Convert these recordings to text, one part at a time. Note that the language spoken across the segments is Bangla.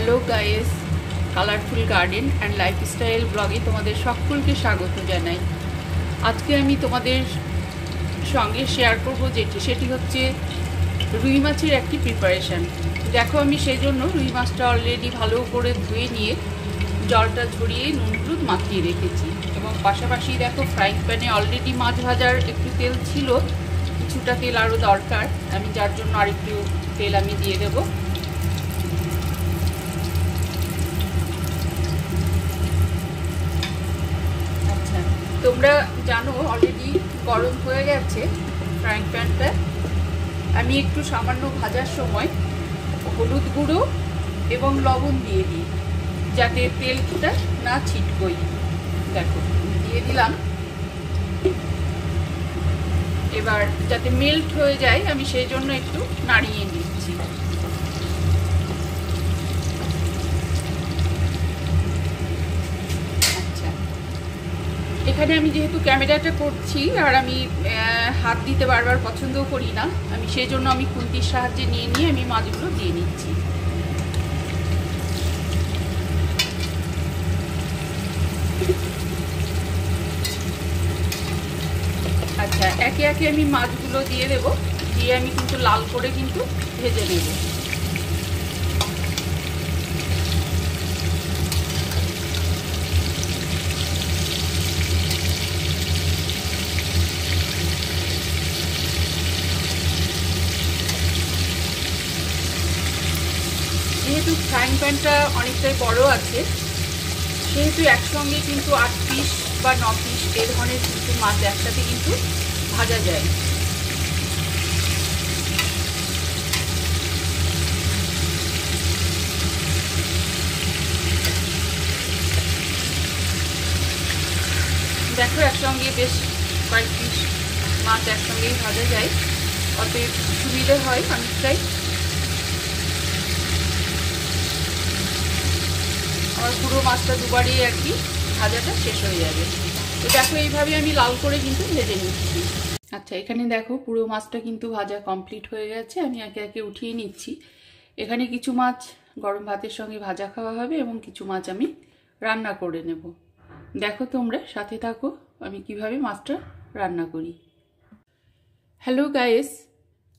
Hello guys, colourful garden and lifestyle ব্লগে তোমাদের সকলকে স্বাগত জানাই। আজকে আমি তোমাদের সঙ্গে শেয়ার করব সেটি হচ্ছে রুই মাছের একটি প্রিপারেশান। দেখো, আমি সেই জন্য রুই মাছটা অলরেডি ভালো করে ধুয়ে নিয়ে জলটা ঝরিয়ে নুন হলুদ মাখিয়ে রেখেছি, এবং পাশাপাশি দেখো ফ্রাইং প্যানে অলরেডি মাছ ভাজার একটু তেল ছিল, কিছুটা তেল আরও দরকার, আমি যার জন্য আরেকটু তেল আমি দিয়ে দেবো। তোমরা জানো অলরেডি গরম হয়ে গেছে ফ্রাইং প্যানটা। আমি একটু সামান্য ভাজার সময় হলুদ গুঁড়ো এবং লবণ দিয়ে দিই যাতে তেলটা না ছিটকই। দেখো দিয়ে দিলাম, এবার যাতে মেল্ট হয়ে যায় আমি সেই জন্য একটু নাড়িয়ে নিচ্ছি। এখানে আমি যেহেতু ক্যামেরাটা করছি আর আমি হাত দিতে বারবার পছন্দও করি না, আমি সেই জন্য আমি খুন্তির সাহায্যে নিয়ে আমি মাছগুলো দিয়ে নিচ্ছি। আচ্ছা, একে একে আমি মাছগুলো দিয়ে দেবো, দিয়ে আমি কিন্তু লাল করে কিন্তু ভেজে নেব। যেহেতু ফ্রাইং প্যানটা অনেকটাই বড় আছে, সেহেতু একসঙ্গে কিন্তু 8 পিস বা 9 পিস এই ধরনের কিন্তু মাছ একসাথে কিন্তু ভাজা যায়। দেখো একসঙ্গে বেশ কয়েক পিস মাছ একসঙ্গেই ভাজা যায়, অতএব সুবিধে হয় অনেকটাই। আমার পুরো মাছটা দুবারই আর কি ভাজাটা শেষ হয়ে যাবে। তো দেখো এইভাবে আমি লাল করে কিন্তু ভেজে নিচ্ছি। আচ্ছা, এখানে দেখো পুরো মাছটা কিন্তু ভাজা কমপ্লিট হয়ে গেছে, আমি একে একে উঠিয়ে নিচ্ছি। এখানে কিছু মাছ গরম ভাতের সঙ্গে ভাজা খাওয়া হবে এবং কিছু মাছ আমি রান্না করে নেব। দেখো তোমরা সাথে থাকো আমি কিভাবে মাছটা রান্না করি। Hello guys,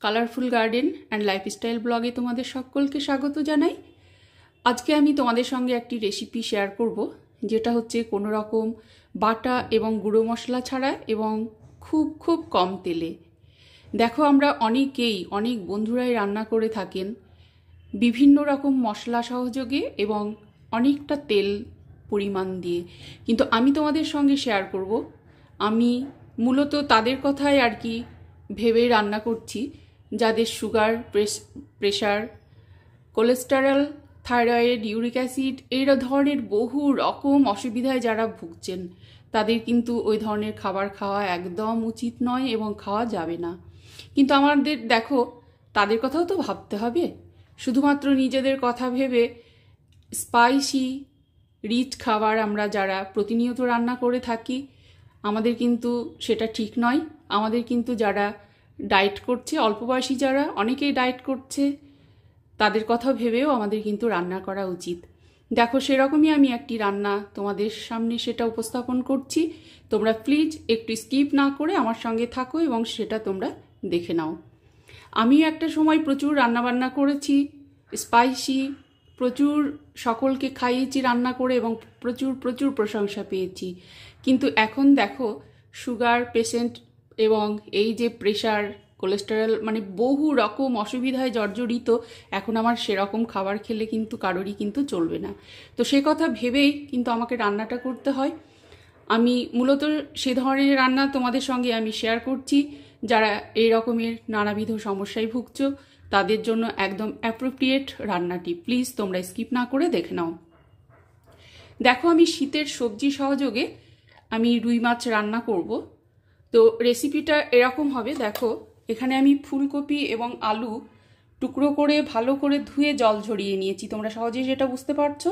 colourful garden and lifestyle ব্লগে তোমাদের সকলকে স্বাগত জানাই। আজকে আমি তোমাদের সঙ্গে একটি রেসিপি শেয়ার করব, যেটা হচ্ছে কোনো রকম বাটা এবং গুঁড়ো মশলা ছাড়া এবং খুব খুব কম তেলে। দেখো আমরা অনেক বন্ধুরাই রান্না করে থাকেন বিভিন্ন রকম মশলা সহযোগে এবং অনেকটা তেল পরিমাণ দিয়ে, কিন্তু আমি তোমাদের সঙ্গে শেয়ার করব আমি মূলত তাদের কথাই আর কি ভেবে রান্না করছি, যাদের sugar, pressure, cholesterol, thyroid, uric acid এই ধরনের বহু রকম অসুবিধায় যারা ভুগছেন, তাদের কিন্তু ওই ধরনের খাবার খাওয়া একদম উচিত নয় এবং খাওয়া যাবে না। কিন্তু আমাদের দেখো তাদের কথাও তো ভাবতে হবে। শুধুমাত্র নিজেদের কথা ভেবে স্পাইসি রিচ খাবার আমরা যারা প্রতিনিয়ত রান্না করে থাকি, আমাদের কিন্তু সেটা ঠিক নয়। আমাদের কিন্তু যারা ডায়েট করছে, অল্প বয়সী যারা অনেকেই ডায়েট করছে, তাদের কথা ভেবেও আমাদের কিন্তু রান্না করা উচিত। দেখো সেরকমই আমি একটি রান্না তোমাদের সামনে সেটা উপস্থাপন করছি। তোমরা প্লিজ একটু স্কিপ না করে আমার সঙ্গে থাকো এবং সেটা তোমরা দেখে নাও। আমিও একটা সময় প্রচুর রান্নাবান্না করেছি, স্পাইসি প্রচুর সকলকে খাইয়েছি রান্না করে এবং প্রচুর প্রশংসা পেয়েছি। কিন্তু এখন দেখো সুগার পেশেন্ট এবং এই যে প্রেশার, কোলেস্টেরল, মানে বহু রকম অসুবিধায় জর্জরিত, এখন আমার সেরকম খাবার খেলে কিন্তু কারোরই কিন্তু চলবে না। তো সে কথা ভেবেই কিন্তু আমাকে রান্নাটা করতে হয়। আমি মূলত সে ধরনের রান্না তোমাদের সঙ্গে আমি শেয়ার করছি, যারা এই রকমের নানাবিধ সমস্যায় ভুগছো তাদের জন্য একদম অ্যাপ্রোপ্রিয়েট রান্নাটি। প্লিজ তোমরা স্কিপ না করে দেখে নাও। দেখো আমি শীতের সবজি সহযোগে আমি রুই মাছ রান্না করব। তো রেসিপিটা এরকম হবে। দেখো এখানে আমি ফুলকপি এবং আলু টুকরো করে ভালো করে ধুয়ে জল ঝরিয়ে নিয়েছি, তোমরা সহজেই সেটা বুঝতে পারছো।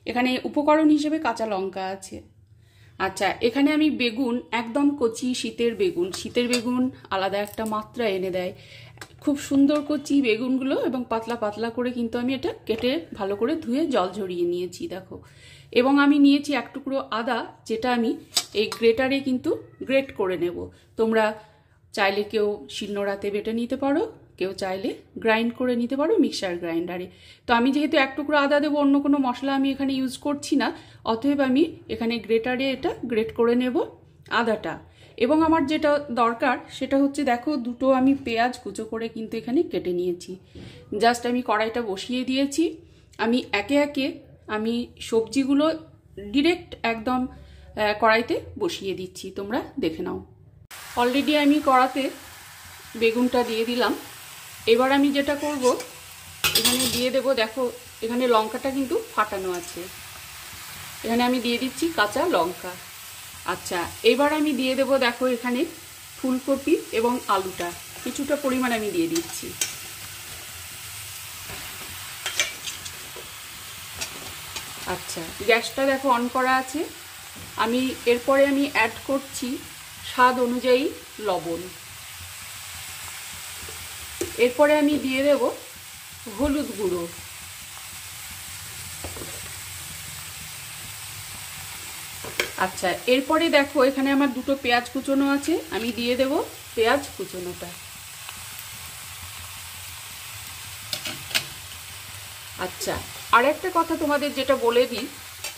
এখানে উপকরণ হিসেবে কাঁচা লঙ্কা আছে, আচ্ছা, এখানে আমি বেগুন একদম কচি শীতের বেগুন আলাদা একটা মাত্রা এনে দেয়। খুব সুন্দর কচি বেগুনগুলো এবং পাতলা পাতলা করে কিন্তু আমি এটা কেটে ভালো করে ধুয়ে জল ঝরিয়ে নিয়েছি দেখো। এবং আমি নিয়েছি এক টুকরো আদা, যেটা আমি এই গ্রেটারে কিন্তু গ্রেট করে নেব। তোমরা চাইলে কেউ শিলনোড়াতে বেটে নিতে পারো, কেউ চাইলে গ্রাইন্ড করে নিতে পারো মিক্সার গ্রাইন্ডারে। তো আমি যেহেতু এক টুকরো আদা দেবো, অন্য কোনো মশলা আমি এখানে ইউজ করছি না, অতএব আমি এখানে গ্রেটারে এটা গ্রেট করে নেব আদাটা। এবং আমার যেটা দরকার সেটা হচ্ছে দেখো, দুটো আমি পেঁয়াজ কুচো করে কিন্তু এখানে কেটে নিয়েছি। জাস্ট আমি কড়াইটা বসিয়ে দিয়েছি। আমি একে একে আমি সবজিগুলো ডিরেক্ট একদম কড়াইতে বসিয়ে দিচ্ছি, তোমরা দেখে নাও। অলরেডি আমি কড়াতে বেগুনটা দিয়ে দিলাম। এবার আমি যেটা করব, এখানে দিয়ে দেব, দেখো এখানে লঙ্কাটা কিন্তু ফাটানো আছে, এখানে আমি দিয়ে দিচ্ছি কাঁচা লঙ্কা। আচ্ছা, এবার আমি দিয়ে দেব, দেখো এখানে ফুলকপি এবং আলুটা কিছুটা পরিমাণ আমি দিয়ে দিচ্ছি। আচ্ছা, গ্যাসটা দেখো অন করা আছে। আমি এরপরে আমি অ্যাড করছি স্বাদ অনুযায়ী লবণ। এরপরে আমি দিয়ে দেব হলুদ গুঁড়ো। আচ্ছা, এরপরে দেখো এখানে আমার দুটো পেঁয়াজ কুচোনো আছে, আমি দিয়ে দেব পেঁয়াজ কুচোনোটা। আচ্ছা, আর একটা কথা তোমাদের যেটা বলে দিই,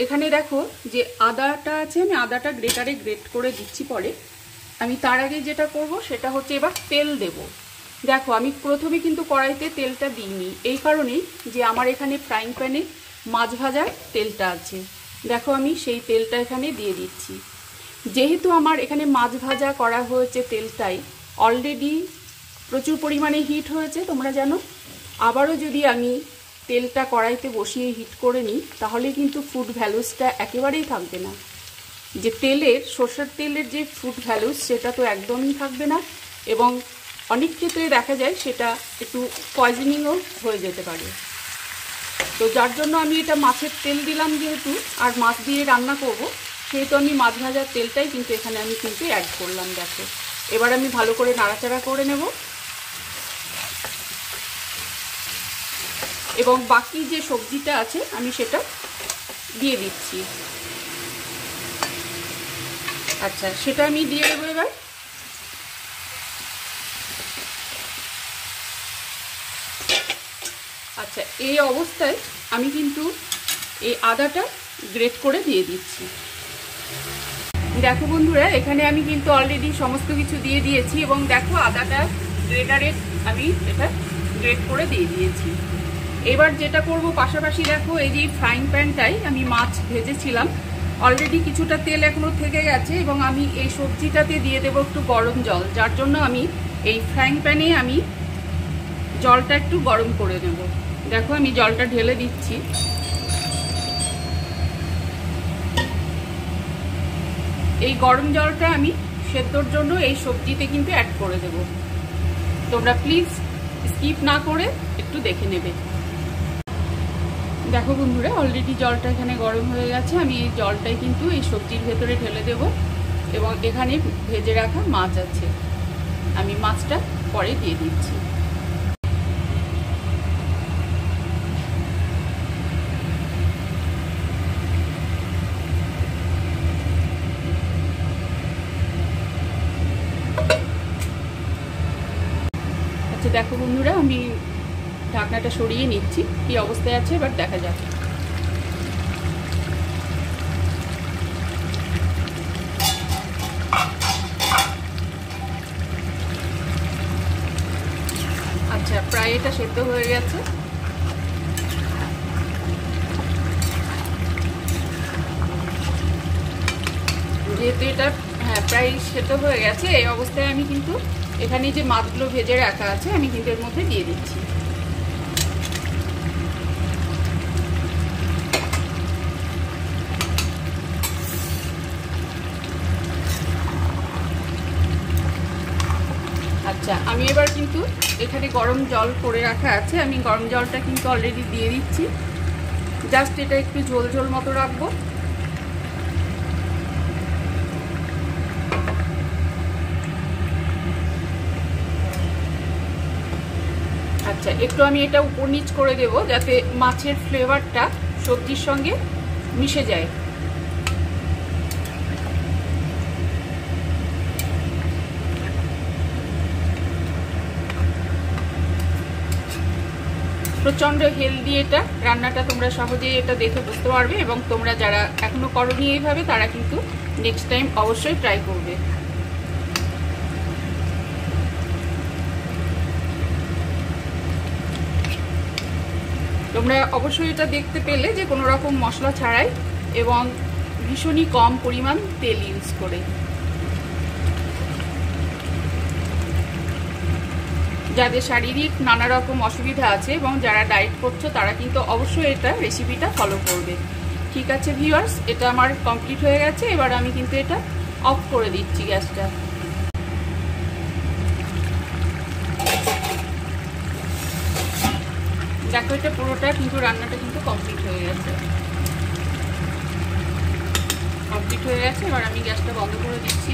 এখানে দেখো যে আদাটা আছে, আমি আদাটা গ্রেটারে গ্রেট করে দিচ্ছি পরে। আমি তার আগে যেটা করব সেটা হচ্ছে এবার তেল দেব। দেখো আমি প্রথমে কিন্তু কড়াইতে তেলটা দিইনি, এই কারণেই যে আমার এখানে ফ্রাইং প্যানে মাছ ভাজার তেলটা আছে। দেখো আমি সেই তেলটা এখানে দিয়ে দিচ্ছি। যেহেতু আমার এখানে মাছ ভাজা করা হয়েছে তেলটাই অলরেডি প্রচুর পরিমাণে হিট হয়েছে, তোমরা জানো। আবারও যদি আমি তেলটা কড়াইতে বসিয়ে হিট করে নিই, তাহলে কিন্তু ফুড ভ্যালুসটা একেবারেই থাকবে না। যে তেলের, সর্ষের তেলের যে ফুড ভ্যালুস, সেটা তো একদমই থাকবে না, এবং অনেক ক্ষেত্রে দেখা যায় সেটা একটু পয়জনিংও হয়ে যেতে পারে। তো যার জন্য আমি এটা মাছের তেল দিলাম যেহেতু, আর মাছ দিয়ে রান্না করব, সেহেতু আমি মাছ ভাজার তেলটাই কিন্তু এখানে আমি কিন্তু অ্যাড করলাম। দেখো এবার আমি ভালো করে নাড়াচাড়া করে নেব, এবং বাকি যে সবজিটা আছে আমি সেটা দিয়ে দিচ্ছি। আচ্ছা, সেটা আমি দিয়ে দেবো এবার। আচ্ছা, এই অবস্থায় আমি কিন্তু এই আদাটা গ্রেট করে দিয়ে দিচ্ছি। দেখো বন্ধুরা, এখানে আমি কিন্তু অলরেডি সমস্ত কিছু দিয়ে দিয়েছি, এবং দেখো আদাটা গ্রেটারে আমি এটা গ্রেট করে দিয়ে দিয়েছি। এবার যেটা করব, পাশাপাশি দেখো এই যে ফ্রাইং প্যানটাই আমি মাছ ভেজেছিলাম, অলরেডি কিছুটা তেল এখনো থেকে গেছে, এবং আমি এই সবজিটাতে দিয়ে দেবো একটু গরম জল। যার জন্য আমি এই ফ্রাইং প্যানে আমি জলটা একটু গরম করে নেব। দেখো আমি জলটা ঢেলে দিচ্ছি। এই গরম জলটা আমি সেদ্ধর জন্য এই সবজিতে কিন্তু অ্যাড করে দেব। তোমরা প্লিজ স্কিপ না করে একটু দেখে নেবে। দেখো বন্ধুরা, অলরেডি জলটা এখানে গরম হয়ে গেছে। আমি এই জলটাই কিন্তু এই সবজির ভেতরে ঢেলে দেব, এবং এখানে ভেজে রাখা মাছ আছে, আমি মাছটা পরে দিয়ে দিচ্ছি। আচ্ছা দেখো বন্ধুরা, আমি ঢাকনাটা সরিয়ে নিচ্ছি, কি অবস্থায় আছে এবার দেখা যাক। আচ্ছা, প্রায় এটা সেদ্ধ হয়ে গেছে। যেহেতু এটা প্রায় সেদ্ধ হয়ে গেছে, এই অবস্থায় আমি কিন্তু এখানে যে মাছগুলো ভেজে রাখা আছে আমি কিন্তু এর মধ্যে দিয়ে দিচ্ছি। আচ্ছা, আমি এবার কিন্তু এখানে গরম জল করে রাখা আছে, আমি গরম জলটা কিন্তু অলরেডি দিয়ে দিচ্ছি। জাস্ট এটা একটু ঝোল ঝোল মতো রাখবো। আচ্ছা, একটু আমি এটা উপর নিচ করে দেব যাতে মাছের ফ্লেভারটা সবজির সঙ্গে মিশে যায়। প্রচণ্ড হেলদি এটা রান্নাটা, তোমরা সহজেই এটা দেখে বুঝতে পারবে, এবং তোমরা যারা এখনো করোনি এইভাবে তারা কিন্তু নেক্সট টাইম অবশ্যই ট্রাই করবে। তোমরা অবশ্যই এটা দেখতে পেলে যে কোনো রকম মশলা ছাড়াই এবং ভীষণই কম পরিমাণ তেল ইউজ করে। যাদের শারীরিক নানা রকম অসুবিধা আছে এবং যারা ডায়েট করছো তারা কিন্তু অবশ্যই এটা রেসিপিটা ফলো করবে। ঠিক আছে ভিউয়ার্স, এটা আমার কমপ্লিট হয়ে গেছে। এবার আমি কিন্তু এটা অফ করে দিচ্ছি গ্যাসটা। দেখো এটা পুরোটা কিন্তু রান্নাটা কিন্তু কমপ্লিট হয়ে গেছে। এবার আমি গ্যাসটা বন্ধ করে দিচ্ছি।